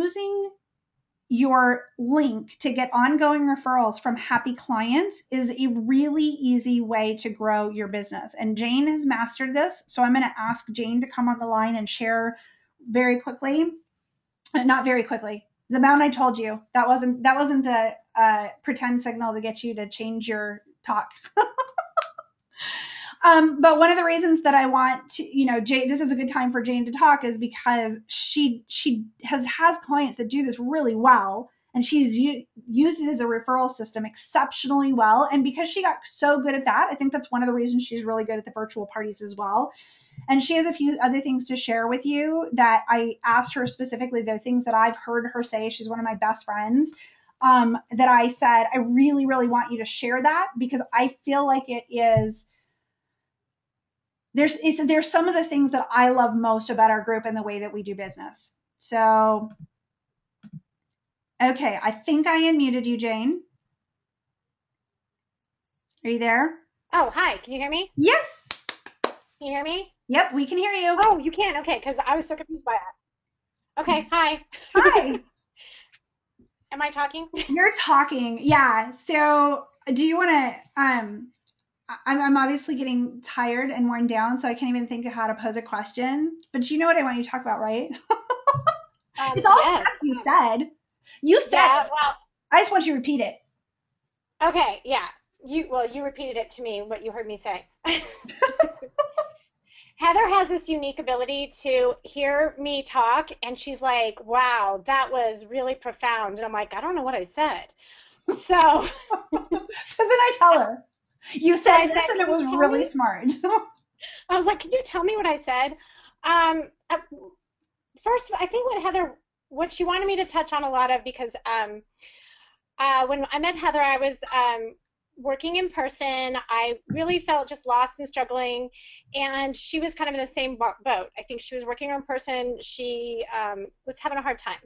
using your link to get ongoing referrals from happy clients is a really easy way to grow your business. And Jane has mastered this. So I'm going to ask Jane to come on the line and share very quickly. Not very quickly. The amount I told you, that wasn't a pretend signal to get you to change your talk. But one of the reasons that I want to, Jane, this is a good time for Jane to talk is because she has clients that do this really well. And she's used it as a referral system exceptionally well. And because she got so good at that, I think that's one of the reasons she's really good at the virtual parties as well. And she has a few other things to share with you that I asked her specifically. They're things that I've heard her say. She's one of my best friends, that I said, I really, really want you to share that, because I feel like it is, there's some of the things that I love most about our group and the way that we do business. So, okay, I think I unmuted you, Jane. Are you there? Oh, hi. Can you hear me? Yes. Can you hear me? Yep, we can hear you. Oh, you can? Okay, because I was so confused by that. Okay, hi. Hi. Am I talking? You're talking. Yeah. So do you want to, I'm obviously getting tired and worn down, so I can't even think of how to pose a question. But you know what I want you to talk about, right? It's all Yes. stuff you said. You said Yeah, it. well, I just want you to repeat it. okay, yeah. You repeated it to me, what you heard me say. Heather has this unique ability to hear me talk, and she's like, wow, that was really profound. And I'm like, I don't know what I said. So, So then I tell her, you so said I this said, and it can was you tell really me? smart. I was like, can you tell me what I said? Um, uh, First, I think what she wanted me to touch on a lot of, because when I met Heather, I was working in person. I really felt just lost and struggling, and she was kind of in the same boat. I think she was working in person. She was having a hard time.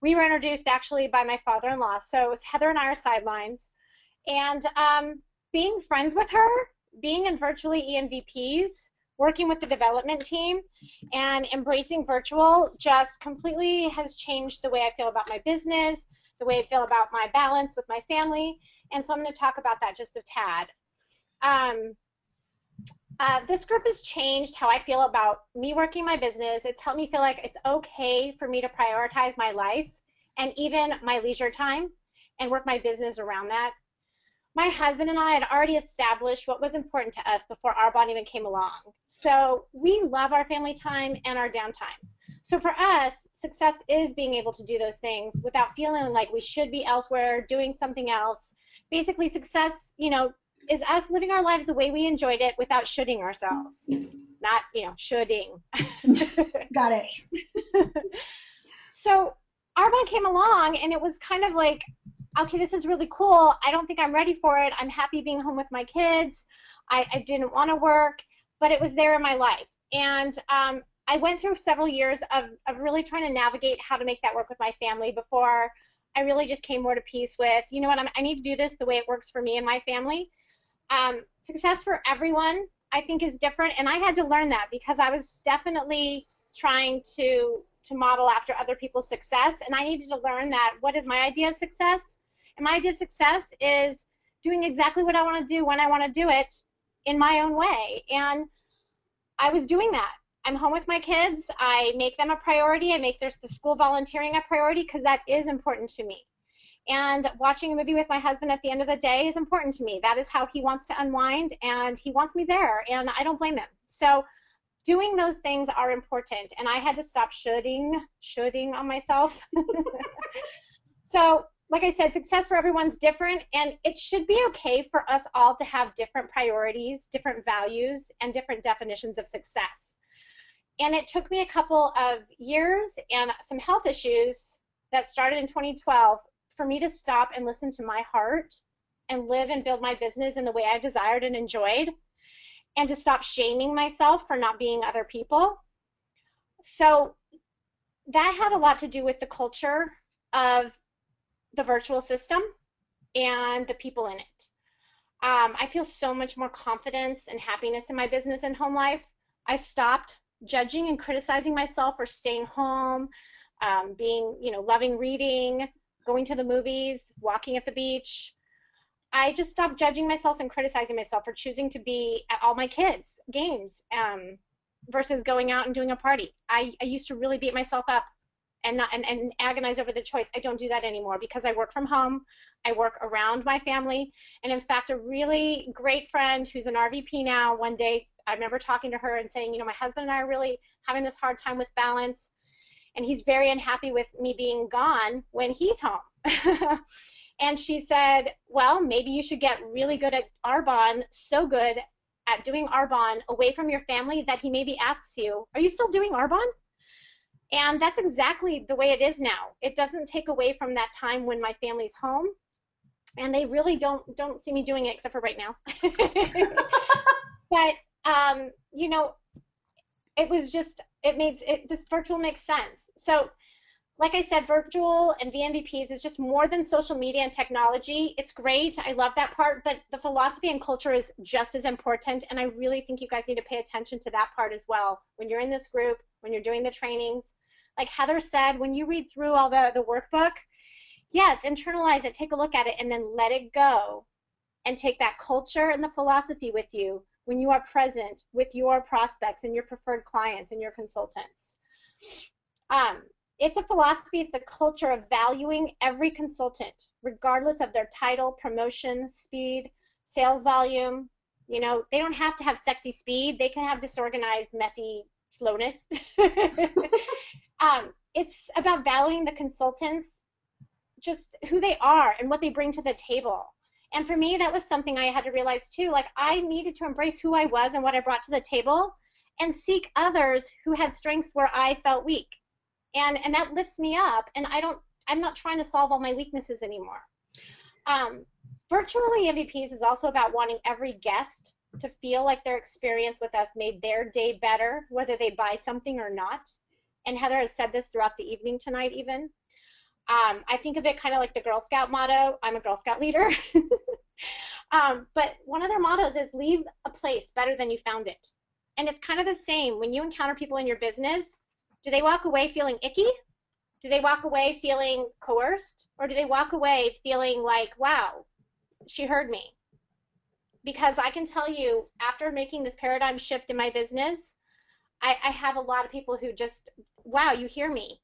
We were introduced actually by my father-in-law, so it was Heather and I are sidelines. And being friends with her, being in virtually ENVPs, working with the development team, and embracing virtual just completely has changed the way I feel about my business, the way I feel about my balance with my family. And so I'm going to talk about that just a tad. This group has changed how I feel about me working my business. It's helped me feel like it's okay for me to prioritize my life and even my leisure time and work my business around that. My husband and I had already established what was important to us before Arbonne even came along. So we love our family time and our downtime. So for us, success is being able to do those things without feeling like we should be elsewhere doing something else. Basically, success, is us living our lives the way we enjoyed it without shoulding ourselves. Not, shoulding. Got it. So Arbonne came along, and it was kind of like, okay, this is really cool. I don't think I'm ready for it. I'm happy being home with my kids. I didn't want to work, but it was there in my life. And I went through several years of really trying to navigate how to make that work with my family before I really just came more to peace with, you know what, I need to do this the way it works for me and my family. Success for everyone, I think, is different, and I had to learn that because I was definitely trying to model after other people's success, and I needed to learn that what is my idea of success. And my idea of success is doing exactly what I want to do when I want to do it in my own way. And I was doing that. I'm home with my kids. I make them a priority. I make the school volunteering a priority because that is important to me. And watching a movie with my husband at the end of the day is important to me. That is how he wants to unwind, and he wants me there, and I don't blame him. So doing those things are important, and I had to stop shoulding on myself. So like I said, success for everyone's different, and it should be okay for us all to have different priorities, different values, and different definitions of success. And it took me a couple of years and some health issues that started in 2012 for me to stop and listen to my heart and live and build my business in the way I desired and enjoyed, and to stop shaming myself for not being other people. So that had a lot to do with the culture of the virtual system and the people in it. I feel so much more confidence and happiness in my business and home life. I stopped judging and criticizing myself for staying home, being, loving reading, going to the movies, walking at the beach. I just stopped judging myself and criticizing myself for choosing to be at all my kids' games versus going out and doing a party. I used to really beat myself up and agonize over the choice. I don't do that anymore because I work from home. I work around my family. And in fact, a really great friend who's an RVP now, one day I remember talking to her and saying, my husband and I are really having this hard time with balance, and he's very unhappy with me being gone when he's home. And she said, well, maybe you should get really good at Arbonne, so good at doing Arbonne away from your family that he maybe asks you, are you still doing Arbonne? And that's exactly the way it is now. It doesn't take away from that time when my family's home, and they really don't see me doing it except for right now. But it was just, this virtual makes sense. So like I said, virtual and VNVPs is just more than social media and technology. It's great. I love that part, but the philosophy and culture is just as important, and I really think you guys need to pay attention to that part as well when you're in this group, when you're doing the trainings. Like Heather said, when you read through all the workbook, yes, internalize it, take a look at it, and then let it go and take that culture and the philosophy with you when you are present with your prospects and your preferred clients and your consultants. It's a philosophy, it's a culture of valuing every consultant, regardless of their title, promotion, speed, sales volume. They don't have to have sexy speed. They can have disorganized, messy slowness. It's about valuing the consultants, just who they are and what they bring to the table. And for me, that was something I had to realize too. Like, I needed to embrace who I was and what I brought to the table and seek others who had strengths where I felt weak. And that lifts me up, and I'm not trying to solve all my weaknesses anymore. VirtuallyENVPs is also about wanting every guest to feel like their experience with us made their day better, whether they buy something or not. And Heather has said this throughout the evening tonight even. I think of it kind of like the Girl Scout motto. I'm a Girl Scout leader. But one of their mottos is leave a place better than you found it. And it's kind of the same when you encounter people in your business. Do they walk away feeling icky? Do they walk away feeling coerced? Or do they walk away feeling like, wow, she heard me? Because I can tell you, after making this paradigm shift in my business, I have a lot of people who just, wow, you hear me.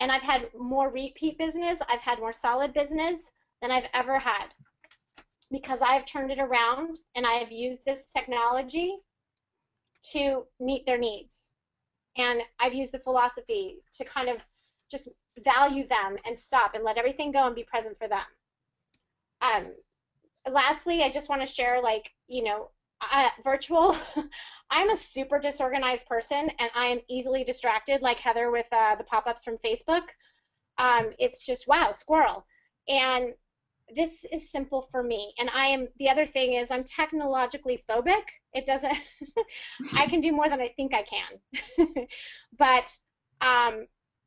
And I've had more repeat business, I've had more solid business than I've ever had. Because I've turned it around and I have used this technology to meet their needs. And I've used the philosophy to kind of just value them and stop and let everything go and be present for them. Lastly, I just want to share, virtual. I'm a super disorganized person, and I am easily distracted, like Heather with the pop-ups from Facebook. It's just, wow, squirrel. And this is simple for me. And the other thing is I'm technologically phobic. It doesn't, I can do more than I think I can. But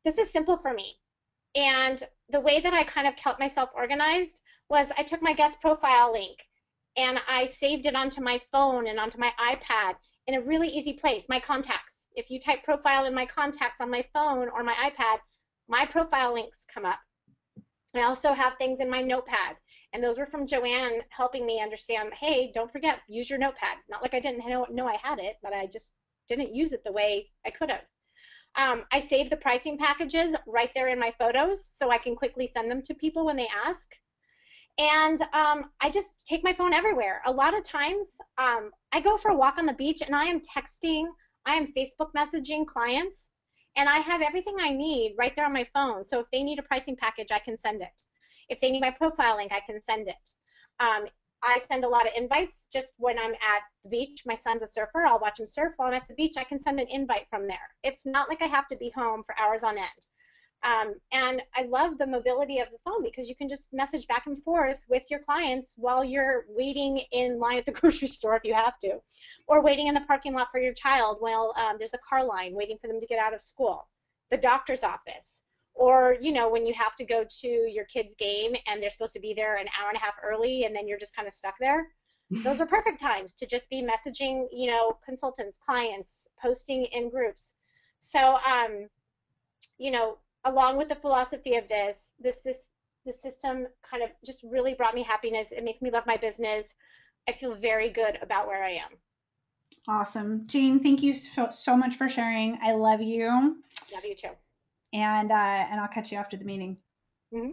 this is simple for me. And the way that I kind of kept myself organized was I took my guest profile link and I saved it onto my phone and onto my iPad in a really easy place, my contacts. If you type profile in my contacts on my phone or my iPad, my profile links come up. I also have things in my notepad, and those were from Joanne helping me understand, hey, don't forget, use your notepad. Not like I didn't know I had it, but I just didn't use it the way I could have. I saved the pricing packages right there in my photos so I can quickly send them to people when they ask. And I just take my phone everywhere. A lot of times I go for a walk on the beach and I am texting, I am Facebook messaging clients, and I have everything I need right there on my phone. So if they need a pricing package, I can send it. If they need my profile link, I can send it. I send a lot of invites just when I'm at the beach. My son's a surfer. I'll watch him surf while I'm at the beach. I can send an invite from there. It's not like I have to be home for hours on end. And I love the mobility of the phone because you can just message back and forth with your clients while you're waiting in line at the grocery store if you have to, or waiting in the parking lot for your child while there's a car line waiting for them to get out of school, the doctor's office, or when you have to go to your kid's game and they're supposed to be there an hour and a half early and then you're just kind of stuck there. Those are perfect times to just be messaging, consultants, clients, posting in groups. So, along with the philosophy of this system kind of just really brought me happiness. It makes me love my business. I feel very good about where I am. Awesome. Jane, thank you so much for sharing. I love you. Love you too. And I'll catch you after the meeting. Mm-hmm.